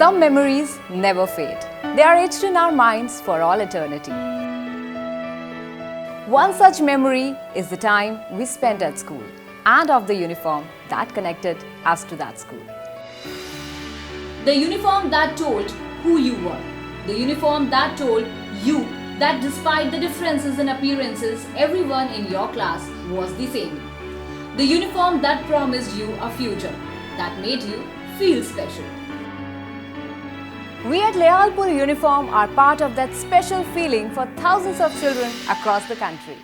Some memories never fade. They are etched in our minds for all eternity. One such memory is the time we spent at school and of the uniform that connected us to that school. The uniform that told who you were. The uniform that told you that despite the differences in appearances, everyone in your class was the same. The uniform that promised you a future, that made you feel special. We at Layalpur Uniform are part of that special feeling for thousands of children across the country.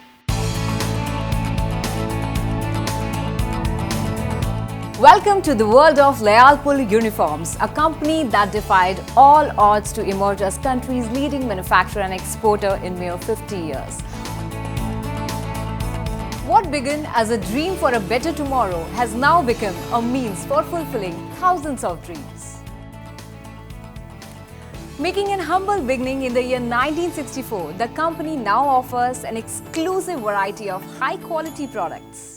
Welcome to the world of Layalpur Uniforms, a company that defied all odds to emerge as country's leading manufacturer and exporter in mere 50 years. What began as a dream for a better tomorrow has now become a means for fulfilling thousands of dreams. Making an humble beginning in the year 1964, the company now offers an exclusive variety of high-quality products.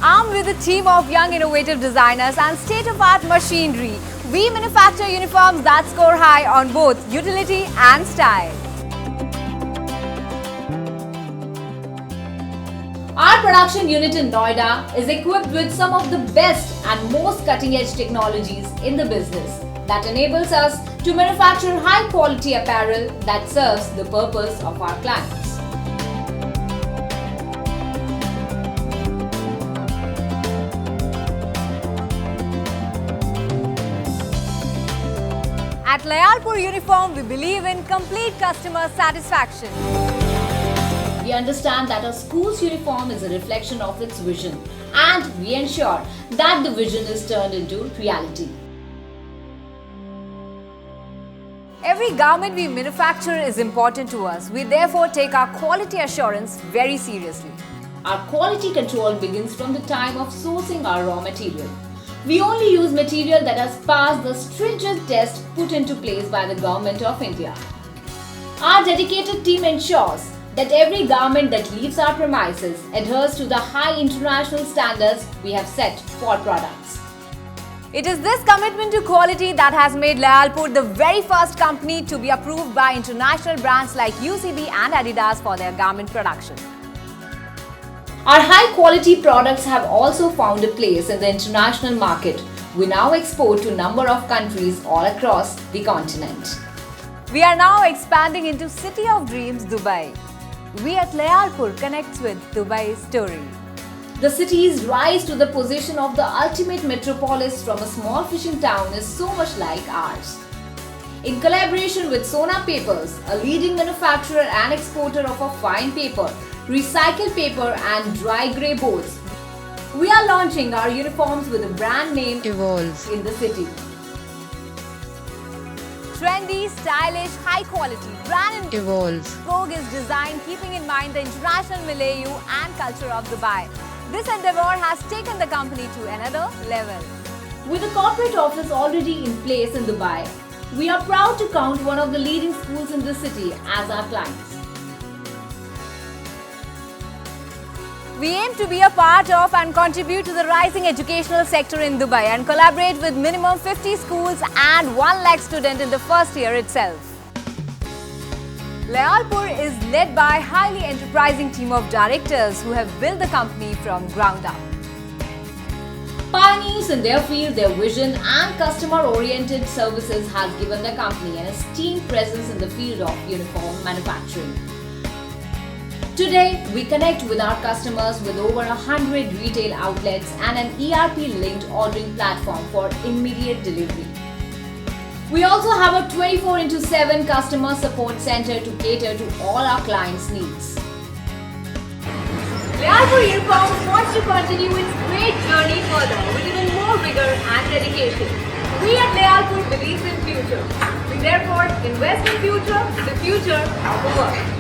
Armed with a team of young innovative designers and state-of-the-art machinery, we manufacture uniforms that score high on both utility and style. Our production unit in Noida is equipped with some of the best and most cutting-edge technologies in the business that enables us to manufacture high-quality apparel that serves the purpose of our clients. At Layalpur Uniform, we believe in complete customer satisfaction. We understand that a school's uniform is a reflection of its vision, and we ensure that the vision is turned into reality. Every garment we manufacture is important to us. We therefore take our quality assurance very seriously. Our quality control begins from the time of sourcing our raw material. We only use material that has passed the stringent test put into place by the Government of India. Our dedicated team ensures that every garment that leaves our premises adheres to the high international standards we have set for products. It is this commitment to quality that has made Layalpur the very first company to be approved by international brands like UCB and Adidas for their garment production. Our high-quality products have also found a place in the international market. We now export to a number of countries all across the continent. We are now expanding into City of Dreams, Dubai. We at Layalpur connects with Dubai's story. The city's rise to the position of the ultimate metropolis from a small fishing town is so much like ours. In collaboration with Sona Papers, a leading manufacturer and exporter of a fine paper, recycled paper and dry grey boards, we are launching our uniforms with a brand name Evolve in the city. Trendy, stylish, high quality, brand Evolve Vogue is designed keeping in mind the international milieu and culture of Dubai. This endeavor has taken the company to another level. With a corporate office already in place in Dubai, we are proud to count one of the leading schools in the city as our clients. We aim to be a part of and contribute to the rising educational sector in Dubai and collaborate with minimum 50 schools and 1 lakh students in the first year itself. Layalpur is led by a highly enterprising team of directors who have built the company from ground up. Pioneers in their field, their vision and customer-oriented services has given the company an esteemed presence in the field of uniform manufacturing. Today, we connect with our customers with over 100 retail outlets and an ERP-linked ordering platform for immediate delivery. We also have a 24/7 customer support center to cater to all our clients' needs. Layalpur Uniforms wants to continue its great journey further with even more vigor and dedication. We at Layalpur believe in future. We therefore invest in future, the future of the world.